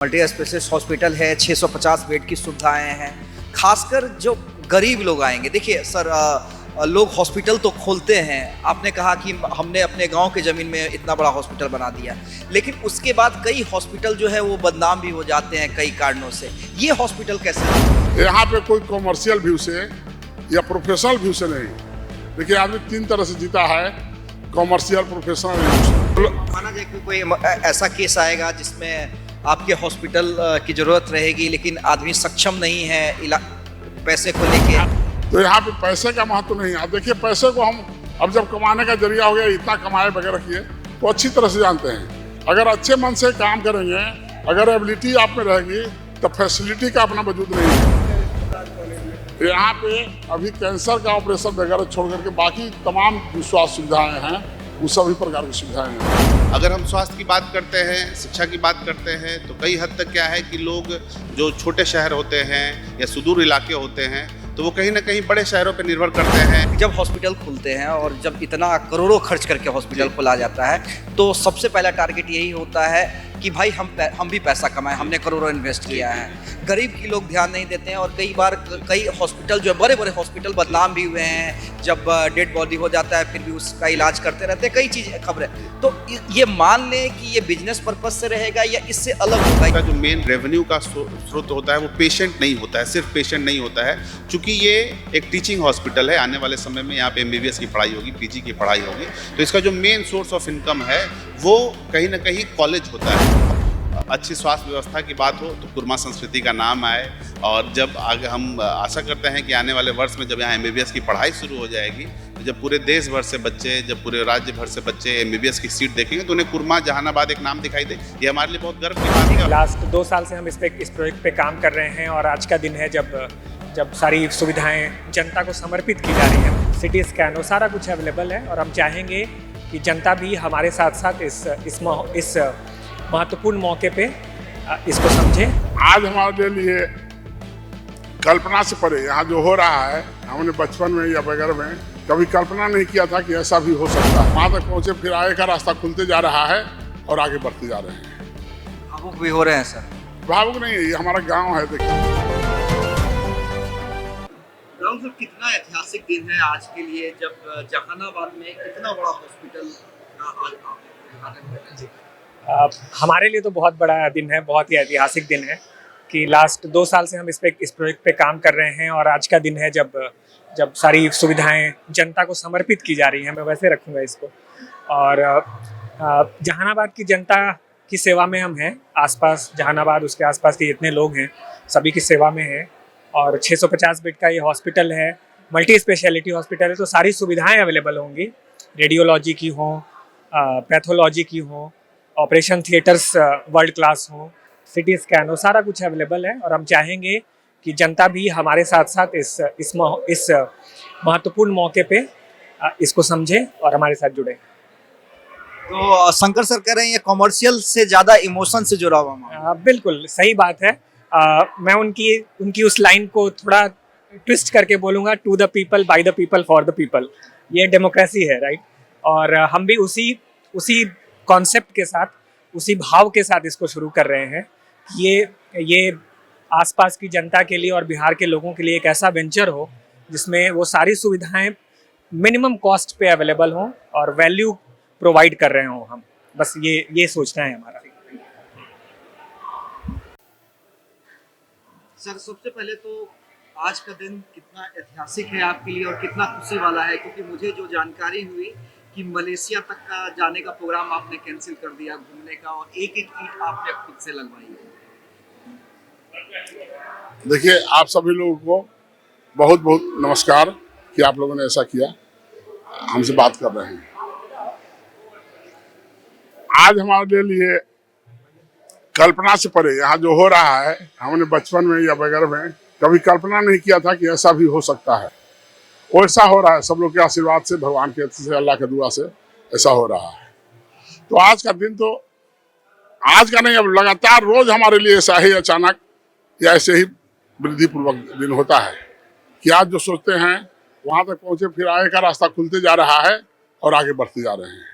Multi specialist hospital है, 650 bed की सुविधाएं हैं। खासकर जो गरीब लोग आएंगे, देखिए सर, लोग हॉस्पिटल तो खोलते हैं। आपने कहा कि हमने अपने गांव के ज़मीन में इतना बड़ा हॉस्पिटल बना दिया, लेकिन उसके बाद कई हॉस्पिटल जो है वो बदनाम भी हो जाते हैं कई कारणों से। ये हॉस्पिटल कैसे है? यहाँ पे कोई कॉमर्शियल व्यू से या प्रोफेशनल व्यू से नहीं, देखिए आदमी तीन तरह से जीता है, कॉमर्शियल, प्रोफेशनल व्यू से। माना जाए कि कोई ऐसा केस आएगा जिसमें आपके हॉस्पिटल की ज़रूरत रहेगी, लेकिन आदमी सक्षम नहीं है पैसे को लेके, तो यहाँ पे पैसे का महत्व नहीं है। देखिए पैसे को हम अब जब कमाने का जरिया हो गया, इतना कमाए वगैरह किए तो अच्छी तरह से जानते हैं। अगर अच्छे मन से काम करेंगे, अगर एबिलिटी आप में रहेगी तो फैसिलिटी का अपना वजूद नहीं है। यहाँ पे अभी कैंसर का ऑपरेशन वगैरह छोड़ करके बाकी तमाम जो स्वास्थ्य सुविधाएं हैं वो सभी प्रकार की सुविधाएं हैं। अगर हम स्वास्थ्य की बात करते हैं, शिक्षा की बात करते हैं, तो कई हद तक क्या है कि लोग जो छोटे शहर होते हैं या सुदूर इलाके होते हैं तो वो कहीं ना कहीं बड़े शहरों पर निर्भर करते हैं। जब हॉस्पिटल खुलते हैं और जब इतना करोड़ों खर्च करके हॉस्पिटल खोला जाता है तो सबसे पहला टारगेट यही होता है कि भाई हम भी पैसा कमाएं, हमने करोड़ों इन्वेस्ट किया है। गरीब की लोग ध्यान नहीं देते हैं और कई बार कई हॉस्पिटल जो बड़े बड़े हॉस्पिटल बदनाम भी हुए हैं। जब डेड बॉडी हो जाता है फिर भी उसका इलाज करते रहते हैं, कई चीज़ें खबरें। तो ये मान लें कि ये बिजनेस पर्पज से रहेगा या इससे अलग होगा? इसका जो मेन रेवेन्यू का स्रोत होता है वो पेशेंट नहीं होता है, सिर्फ पेशेंट नहीं होता है। चूँकि ये एक टीचिंग हॉस्पिटल है, आने वाले समय में यहाँ पे MBBS की पढ़ाई होगी, PG की पढ़ाई होगी, तो इसका जो मेन सोर्स ऑफ इनकम है वो कहीं ना कहीं कॉलेज होता है। अच्छी स्वास्थ्य व्यवस्था की बात हो तो कुरमा संस्कृति का नाम आए, और जब आगे हम आशा करते हैं कि आने वाले वर्ष में जब यहाँ MBBS की पढ़ाई शुरू हो जाएगी, तो जब पूरे देश भर से बच्चे, जब पूरे राज्य भर से बच्चे MBBS की सीट देखेंगे तो उन्हें कुरमा जहानाबाद एक नाम दिखाई दे। ये हमारे लिए बहुत गर्व की बात है। लास्ट 2 साल से हम इस प्रोजेक्ट पे काम कर रहे हैं और आज का दिन है जब सारी सुविधाएं जनता को समर्पित की जा रही हैं। CT स्कैन वो सारा कुछ अवेलेबल है और हम चाहेंगे कि जनता भी हमारे साथ साथ इस महत्वपूर्ण मौके पे इसको समझे। आज हमारे लिए कल्पना से परे यहाँ जो हो रहा है, हमने बचपन में या वगैरह में कभी कल्पना नहीं किया था कि ऐसा भी हो सकता है। वहाँ तक पहुँचे, फिर आगे का रास्ता खुलते जा रहा है और आगे बढ़ते जा रहे हैं। भावुक भी हो रहे हैं सर? भावुक नहीं है, ये हमारा गाँव है। देखिए राहुल सर, कितना ऐतिहासिक दिन है आज के लिए जब जहानाबाद में इतना बड़ा हॉस्पिटल का उद्घाटन कर रहे हैं। हमारे लिए तो बहुत बड़ा दिन है, बहुत ही ऐतिहासिक दिन है कि लास्ट 2 साल से हम इस प्रोजेक्ट पे काम कर रहे हैं और आज का दिन है जब सारी सुविधाएं जनता को समर्पित की जा रही हैं। मैं वैसे रखूँगा इसको। और जहानाबाद की जनता की सेवा में हम हैं। आसपास जहानाबाद, उसके आसपास के जितने लोग हैं सभी की सेवा में हैं। और 650 बेड का ये हॉस्पिटल है, मल्टी स्पेशलिटी हॉस्पिटल है, तो सारी सुविधाएं अवेलेबल होंगी। रेडियोलॉजी की हो, पैथोलॉजी की हो, ऑपरेशन थिएटर्स वर्ल्ड क्लास हो, CT स्कैन हो, सारा कुछ अवेलेबल है। और हम चाहेंगे कि जनता भी हमारे साथ साथ इस महत्वपूर्ण मौके पे इसको समझे और हमारे साथ जुड़े। तो शंकर सर कह रहे हैं ये कॉमर्शियल से ज़्यादा इमोशन से जुड़ा हुआ। बिल्कुल सही बात है। मैं उनकी उस लाइन को थोड़ा ट्विस्ट करके बोलूँगा, to the people, by the people, for the people. ये डेमोक्रेसी है, राइट? और हम भी उसी कॉन्सेप्ट के साथ, उसी भाव के साथ इसको शुरू कर रहे हैं। ये आसपास की जनता के लिए और बिहार के लोगों के लिए एक ऐसा वेंचर हो जिसमें वो सारी सुविधाएं मिनिमम कॉस्ट पे अवेलेबल हों और वैल्यू प्रोवाइड कर रहे हों हम। बस ये सोचना है हमारा। सर, सबसे पहले तो आज का दिन कितना ऐतिहासिक है आपके लिए और कितना खुशी वाला है, क्योंकि मुझे जो जानकारी हुई कि मलेशिया तक का जाने का प्रोग्राम आपने कैंसिल कर दिया घूमने का, और एक ईंट आपने खुद से लगवाई है। देखिए, आप सभी लोगों को बहुत बहुत नमस्कार कि आप लोगों ने ऐसा किया, हमसे बात कर रहे हैं। आज हमारे लिए कल्पना से परे यहाँ जो हो रहा है, हमने बचपन में या वगैरह में कभी कल्पना नहीं किया था कि ऐसा भी हो सकता है। वैसा हो रहा है, सब लोग के आशीर्वाद से, भगवान के से, अल्लाह के दुआ से ऐसा हो रहा है। तो आज का दिन तो आज का नहीं, अब लगातार रोज हमारे लिए ऐसा ही अचानक या ऐसे ही वृद्धि पूर्वक दिन होता है कि आज जो सोचते हैं वहां तक पहुंचे, फिर आगे का रास्ता खुलते जा रहा है और आगे बढ़ते जा रहे हैं।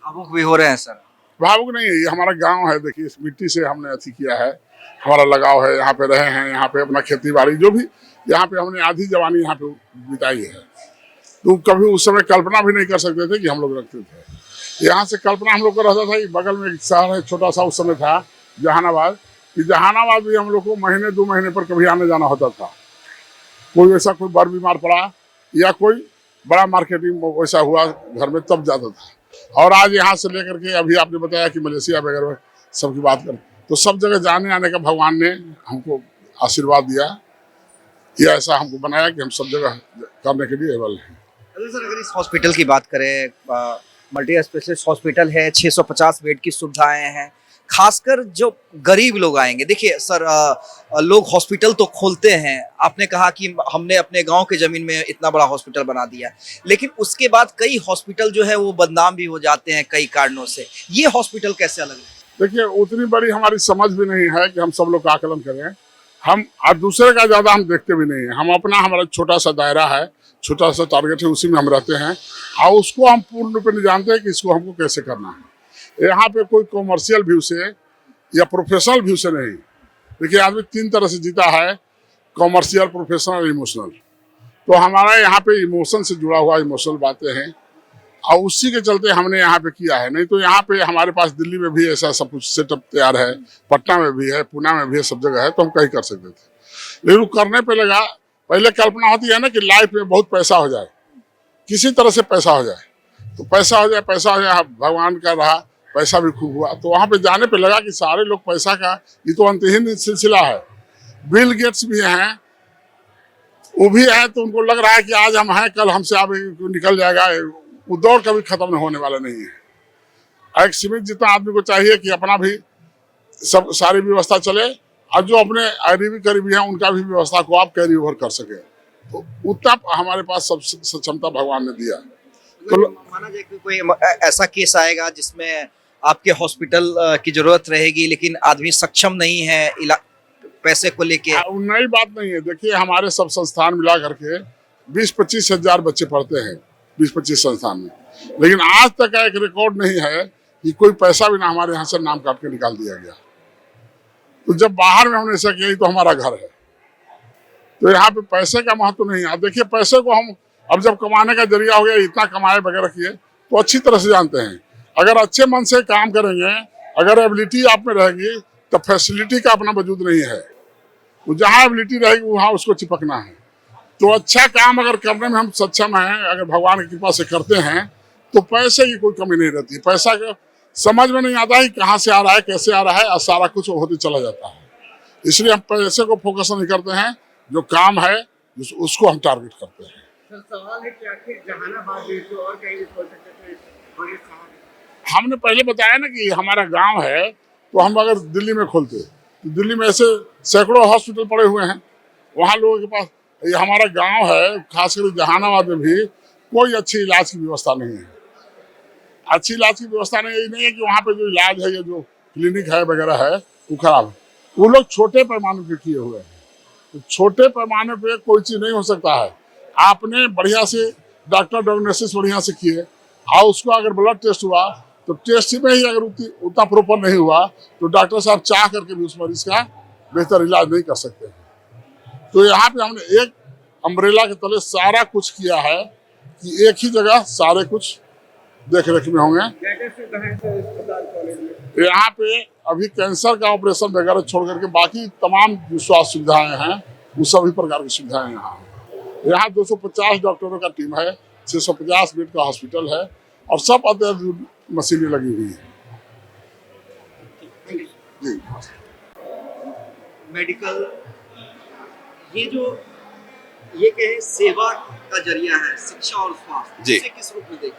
भावुक भी हो रहे हैं सर? भावुक नहीं है, ये हमारा गांव है। देखिए इस मिट्टी से हमने अथी किया है, हमारा लगाव है, यहाँ पे रहे हैं, यहाँ पे अपना खेती बाड़ी जो भी यहाँ पे हमने आधी जवानी यहाँ पे बिताई है। तो कभी उस समय कल्पना भी नहीं कर सकते थे कि हम लोग रखते थे। यहाँ से कल्पना हम लोग को रहता था कि बगल में एक शहर है छोटा सा, उस समय था जहानाबाद, कि जहानाबाद भी हम लोग को महीने 2 महीने पर कभी आने जाना होता था। कोई वैसा कोई बड़ बीमार पड़ा या कोई बड़ा मार्केटिंग वैसा हुआ घर में, तब जाता था। और आज यहाँ से लेकर के अभी आपने बताया कि मलेशिया वगैरह सबकी बात करें तो सब जगह जाने आने का भगवान ने हमको आशीर्वाद दिया, या ऐसा हमको बनाया कि हम सब जगह करने के लिए एबल हैं। सर अगर इस हॉस्पिटल की बात करें, मल्टी स्पेशलिस्ट हॉस्पिटल है, 650 बेड की सुविधाएं हैं। खासकर जो गरीब लोग आएंगे, देखिए सर लोग हॉस्पिटल तो खोलते हैं, आपने कहा कि हमने अपने गांव के जमीन में इतना बड़ा हॉस्पिटल बना दिया, लेकिन उसके बाद कई हॉस्पिटल जो है वो बदनाम भी हो जाते हैं कई कारणों से। ये हॉस्पिटल कैसे अलग है? देखिए उतनी बड़ी हमारी समझ भी नहीं है कि हम सब लोग का आकलन करें। हम और दूसरे का ज्यादा हम देखते भी नहीं है। हम अपना, हमारा छोटा सा दायरा है, छोटा सा टारगेट है, उसी में हम रहते हैं और उसको हम पूर्ण रूप में नहीं जानते हैं कि इसको हमको कैसे करना है। यहाँ पे कोई कॉमर्शियल व्यू से या प्रोफेशनल व्यू से नहीं। देखिए आदमी 3 तरह से जीता है, कॉमर्शियल, प्रोफेशनल, इमोशनल। तो हमारा यहाँ पे इमोशन से जुड़ा हुआ इमोशनल बातें हैं और उसी के चलते हमने यहाँ पे किया है। नहीं तो यहाँ पे हमारे पास दिल्ली में भी ऐसा सब कुछ सेटअप तैयार है, पटना में भी है, पुणे में भी है, सब जगह है, तो हम कहीं कर सकते थे। लेकिन करने पे लगा, पहले कल्पना होती है ना कि लाइफ में बहुत पैसा हो जाए, किसी तरह से पैसा हो जाए, तो पैसा हो जाए, पैसा हो जाए, भगवान का रहा, पैसा भी खूब हुआ। तो वहाँ पे जाने पे लगा कि सारे लोग पैसा का, ये तो अंतहीन सिलसिला है। बिल गेट्स भी हैं, वो भी है, तो उनको लग रहा है कि आज हम हैं, कल हमसे आप निकल जाएगा। वो दौड़ कभी खत्म होने वाला नहीं है। एक सीमित जितना आदमी को चाहिए कि अपना भी सब सारी व्यवस्था चले और जो अपने करीबी करीबी हैं उनका भी व्यवस्था को आप कैरी ओवर कर सके, तो उतना हमारे पास सब सक्षमता भगवान ने दिया। तो माना जाए कि कोई ऐसा केस आएगा जिसमें आपके हॉस्पिटल की जरूरत रहेगी लेकिन आदमी सक्षम नहीं है पैसे को लेके, नई बात नहीं है। देखिए हमारे सब संस्थान मिला करके 20-25 हजार बच्चे पढ़ते हैं 20-25 संस्थान में, लेकिन आज तक का एक रिकॉर्ड नहीं है कि कोई पैसा भी ना हमारे यहाँ से नाम काट के निकाल दिया गया। तो जब बाहर में हमने ऐसा किया तो हमारा घर है, तो यहाँ पे पैसे का महत्व नहीं है। देखिए पैसे को हम अब जब कमाने का जरिया हो गया, इतना कमाए वगैरह किए, तो अच्छी तरह से जानते हैं अगर अच्छे मन से काम करेंगे, अगर एबिलिटी आप में रहेगी तो फैसिलिटी का अपना वजूद नहीं है। वो जहाँ एबिलिटी रहेगी वहाँ उसको चिपकना है। तो अच्छा काम अगर करने में हम सक्षम हैं, अगर भगवान की कृपा से करते हैं, तो पैसे की कोई कमी नहीं रहती। पैसा का समझ में नहीं आता है कहाँ से आ रहा है, कैसे आ रहा है, और सारा कुछ होते चला जाता है। इसलिए हम पैसे को फोकस नहीं करते हैं, जो काम है उसको हम टारगेट करते हैं। सवाल है कि आखिर जहानाबाद और कहीं भी खोल सकते थे। हमने पहले बताया ना कि हमारा गांव है, तो हम अगर दिल्ली में खोलते तो दिल्ली में ऐसे सैकड़ों हॉस्पिटल पड़े हुए हैं, वहाँ लोगों के पास। ये हमारा गांव है, खासकर जहानाबाद में भी कोई अच्छी इलाज की व्यवस्था नहीं है। अच्छी इलाज की व्यवस्था नहीं है कि वहाँ पे जो इलाज है या जो क्लिनिक है वगैरह है वो खराब है। वो लोग छोटे पैमाने पे किए हुए हैं, तो छोटे पैमाने पे कोई चीज़ नहीं हो सकता है। आपने बढ़िया से डॉक्टर डायग्नोसिस बढ़िया से किए और उसको अगर ब्लड टेस्ट हुआ तो टेस्ट में ही अगर उतना प्रॉपर नहीं हुआ तो डॉक्टर साहब चाह करके भी उस मरीज का बेहतर इलाज नहीं कर सकते। तो यहाँ पे हमने एक अम्ब्रेला के तले सारा कुछ किया है कि एक ही जगह सारे कुछ देख रेख में होंगे। यहाँ पे अभी कैंसर का ऑपरेशन वगैरह छोड़ करके बाकी तमाम जो स्वास्थ्य सुविधाएं हैं वो सभी प्रकार की सुविधाएं यहाँ 250 डॉक्टरों का टीम है, 650 बेड का हॉस्पिटल है और सब अत्याधुनिक मशीनें लगी हुई है। जी मेडिकल ये कहे सेवा का जरिया है, शिक्षा और स्वास्थ्य, जी। इसे किस रूप में देखें?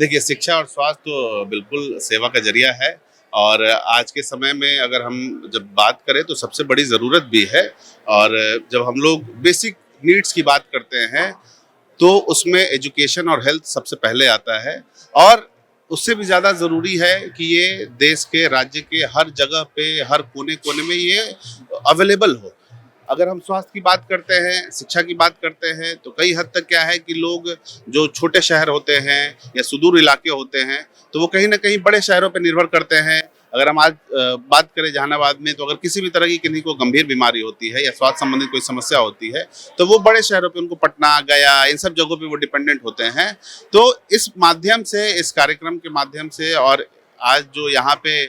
देखिए शिक्षा और स्वास्थ्य तो बिल्कुल सेवा का जरिया है, और आज के समय में अगर हम जब बात करें तो सबसे बड़ी ज़रूरत भी है। और जब हम लोग बेसिक नीड्स की बात करते हैं तो उसमें एजुकेशन और हेल्थ सबसे पहले आता है, और उससे भी ज़्यादा ज़रूरी है कि ये देश के, राज्य के हर जगह पे, हर कोने कोने में ये अवेलेबल हो। अगर हम स्वास्थ्य की बात करते हैं, शिक्षा की बात करते हैं, तो कई हद तक क्या है कि लोग जो छोटे शहर होते हैं या सुदूर इलाके होते हैं, तो वो कहीं ना कहीं बड़े शहरों पर निर्भर करते हैं। अगर हम आज बात करें जहानाबाद में, तो अगर किसी भी तरह की किसी को गंभीर बीमारी होती है या स्वास्थ्य संबंधित कोई समस्या होती है, तो वो बड़े शहरों पे, उनको पटना, गया, इन सब जगहों पे वो डिपेंडेंट होते हैं। तो इस माध्यम से, इस कार्यक्रम के माध्यम से, और आज जो यहाँ पे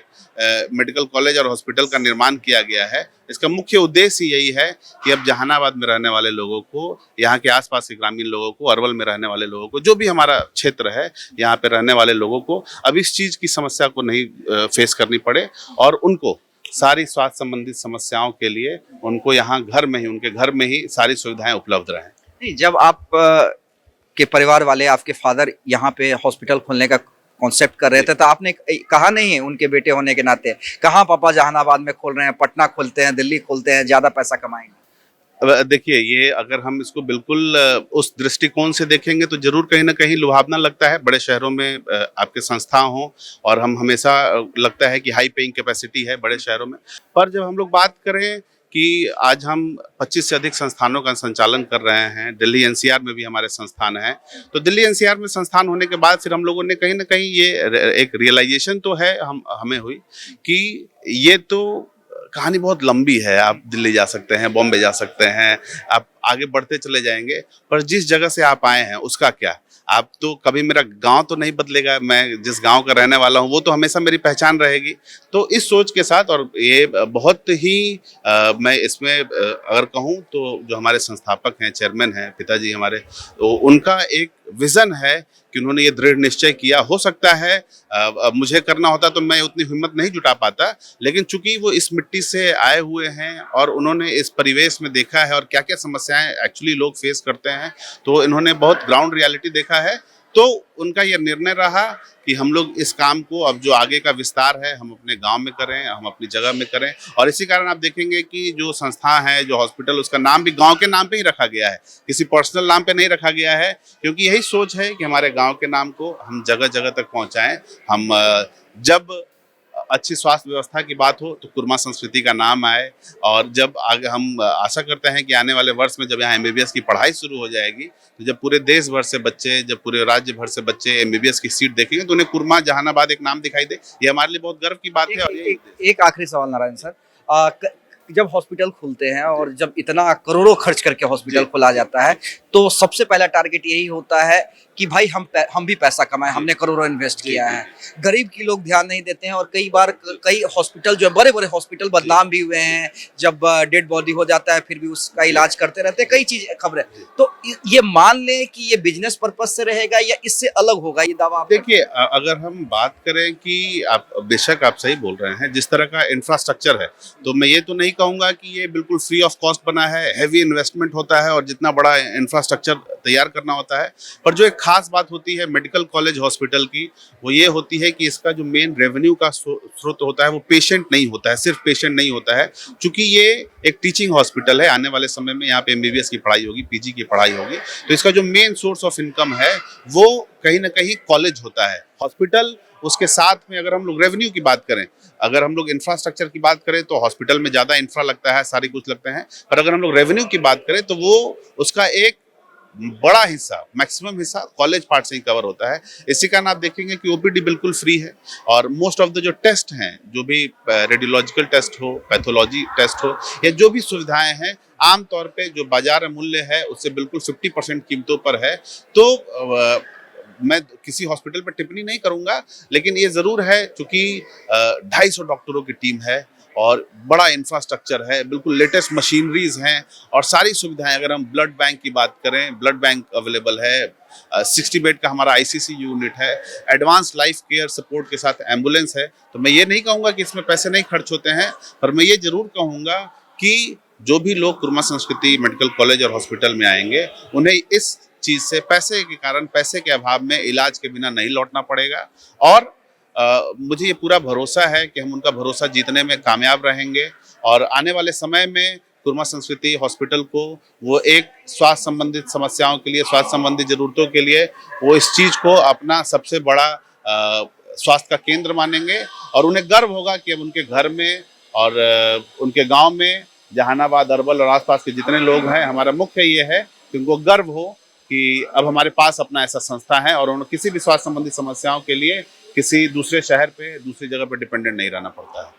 मेडिकल कॉलेज और हॉस्पिटल का निर्माण किया गया है, इसका मुख्य उद्देश्य यही है कि अब जहानाबाद में रहने वाले लोगों को, यहाँ के आसपास के ग्रामीण लोगों को, अरवल में रहने वाले लोगों को, जो भी हमारा क्षेत्र है यहाँ पे रहने वाले लोगों को अब इस चीज़ की समस्या को नहीं फेस करनी पड़े, और उनको सारी स्वास्थ्य संबंधित समस्याओं के लिए उनको यहाँ घर में ही, उनके घर में ही सारी सुविधाएं उपलब्ध रहें। नहीं, जब आप के परिवार वाले, आपके फादर यहाँ पे हॉस्पिटल खोलने का कॉन्सेप्ट कर रहे थे, तो आपने कहा नहीं है उनके बेटे होने के नाते, कहाँ पापा जहानाबाद में खोल रहे हैं, पटना खोलते हैं, दिल्ली खोलते हैं, ज्यादा पैसा कमाएंगे? अब देखिए, ये अगर हम इसको बिल्कुल उस दृष्टिकोण से देखेंगे तो जरूर कहीं ना कहीं लुभावना लगता है। बड़े शहरों में आपके संस्था हों, और हम हमेशा लगता है कि हाई पेइंग कैपेसिटी है बड़े शहरों में, पर जब हम लोग बात करें कि आज हम 25 से अधिक संस्थानों का संचालन कर रहे हैं, दिल्ली एनसीआर में भी हमारे संस्थान हैं, तो दिल्ली एनसीआर में संस्थान होने के बाद फिर हम लोगों ने कहीं ना कहीं ये एक रियलाइजेशन तो है हमें हुई कि ये तो कहानी बहुत लंबी है। आप दिल्ली जा सकते हैं, बॉम्बे जा सकते हैं, आप आगे बढ़ते चले जाएंगे, पर जिस जगह से आप आए हैं उसका क्या? आप तो कभी, मेरा गांव तो नहीं बदलेगा, मैं जिस गांव का रहने वाला हूं वो तो हमेशा मेरी पहचान रहेगी। तो इस सोच के साथ, और ये बहुत ही मैं इसमें अगर कहूं तो जो हमारे संस्थापक हैं, चेयरमैन हैं पिताजी हमारे, तो उनका एक विजन है कि उन्होंने ये दृढ़ निश्चय किया। हो सकता है मुझे करना होता तो मैं उतनी हिम्मत नहीं जुटा पाता, लेकिन चूंकि वो इस मिट्टी से आए हुए हैं और उन्होंने इस परिवेश में देखा है और क्या क्या समस्याएं एक्चुअली लोग फेस करते हैं, तो इन्होंने बहुत ग्राउंड रियलिटी देखा है। तो उनका यह निर्णय रहा कि हम लोग इस काम को, अब जो आगे का विस्तार है, हम अपने गांव में करें, हम अपनी जगह में करें। और इसी कारण आप देखेंगे कि जो संस्था है, जो हॉस्पिटल, उसका नाम भी गांव के नाम पे ही रखा गया है, किसी पर्सनल नाम पे नहीं रखा गया है, क्योंकि यही सोच है कि हमारे गांव के नाम को हम जगह जगह तक पहुंचाएं। हम जब अच्छी स्वास्थ्य व्यवस्था की बात हो तो कुर्मा संस्कृति का नाम आए, और जब आगे हम आशा करते हैं कि आने वाले वर्ष में जब यहाँ एमबीबीएस की पढ़ाई शुरू हो जाएगी, तो जब पूरे देश भर से बच्चे, जब पूरे राज्य भर से बच्चे एमबीबीएस की सीट देखेंगे, तो उन्हें कुर्मा जहानाबाद एक नाम दिखाई दे। ये हमारे लिए बहुत गर्व की बात है। और एक आखिरी सवाल नारायण सर, जब हॉस्पिटल खुलते हैं और जब इतना करोड़ों खर्च करके हॉस्पिटल खोला जाता है, तो सबसे पहला टारगेट यही होता है कि भाई हम भी पैसा कमाएं, हमने करोड़ों इन्वेस्ट किया है। गरीब की लोग ध्यान नहीं देते हैं, और कई बार कई हॉस्पिटल, जो बड़े बड़े हॉस्पिटल, बदनाम भी हुए हैं। जब डेड बॉडी हो जाता है फिर भी उसका इलाज करते रहते हैं, कई चीज खबरें। तो ये मान लें कि ये बिजनेस पर्पज से रहेगा या इससे अलग होगा, ये दावा? देखिए, अगर हम बात करें कि आप, बेशक आप सही बोल रहे हैं, जिस तरह का इंफ्रास्ट्रक्चर है, तो मैं ये तो नहीं कहूंगा कि ये बिल्कुल फ्री ऑफ कॉस्ट बना है। हैवी इन्वेस्टमेंट होता है और जितना बड़ा इंफ्रास्ट्रक्चर तैयार करना होता है, पर जो एक खास बात होती है मेडिकल कॉलेज हॉस्पिटल की, वो ये होती है कि इसका जो मेन रेवेन्यू का स्रोत होता है वो पेशेंट नहीं होता है, सिर्फ पेशेंट नहीं होता है। चूंकि ये एक टीचिंग हॉस्पिटल है, आने वाले समय में यहाँ पे एमबीबीएस की पढ़ाई होगी, पीजी की पढ़ाई होगी, तो इसका जो मेन सोर्स ऑफ इनकम है वो कहीं ना कहीं कॉलेज होता है, हॉस्पिटल। उसके साथ में अगर हम लोग रेवेन्यू की बात करें, अगर हम लोग इंफ्रास्ट्रक्चर की बात करें, तो हॉस्पिटल में ज़्यादा इंफ्रा लगता है, सारी कुछ लगते हैं, पर अगर हम लोग रेवेन्यू की बात करें तो वो उसका एक बड़ा हिस्सा, मैक्सिमम हिस्सा कॉलेज पार्ट से ही कवर होता है। इसी कारण आप देखेंगे कि ओपीडी बिल्कुल फ्री है, और मोस्ट ऑफ द जो टेस्ट हैं, जो भी रेडियोलॉजिकल टेस्ट हो, पैथोलॉजी टेस्ट हो, या जो भी सुविधाएं हैं, आमतौर पे जो बाजार मूल्य है उससे बिल्कुल 50% कीमतों पर है। तो मैं किसी हॉस्पिटल पर टिप्पणी नहीं करूंगा, लेकिन ये जरूर है, चूंकि 250 डॉक्टरों की टीम है और बड़ा इंफ्रास्ट्रक्चर है, बिल्कुल लेटेस्ट मशीनरीज हैं और सारी सुविधाएं। अगर हम ब्लड बैंक की बात करें, ब्लड बैंक अवेलेबल है, 60 बेड का हमारा आईसीसी यूनिट है, एडवांस लाइफ केयर सपोर्ट के साथ एम्बुलेंस है। तो मैं ये नहीं कहूँगा कि इसमें पैसे नहीं खर्च होते हैं, पर मैं ये जरूर कहूँगा कि जो भी लोग कुर्मा संस्कृति मेडिकल कॉलेज और हॉस्पिटल में आएंगे, उन्हें इस चीज़ से, पैसे के कारण, पैसे के अभाव में इलाज के बिना नहीं लौटना पड़ेगा। और मुझे ये पूरा भरोसा है कि हम उनका भरोसा जीतने में कामयाब रहेंगे, और आने वाले समय में कुर्मा संस्कृति हॉस्पिटल को वो एक स्वास्थ्य संबंधित समस्याओं के लिए, स्वास्थ्य संबंधित जरूरतों के लिए, वो इस चीज़ को अपना सबसे बड़ा स्वास्थ्य का केंद्र मानेंगे, और उन्हें गर्व होगा कि अब उनके घर में और उनके गांव में जहानाबाद, अरवल और आसपास के जितने लोग हैं, हमारा मुख्य ये है कि उनको गर्व हो कि अब हमारे पास अपना ऐसा संस्था है और उन्हें किसी भी स्वास्थ्य संबंधी समस्याओं के लिए किसी दूसरे शहर पे, दूसरी जगह पे डिपेंडेंट नहीं रहना पड़ता है।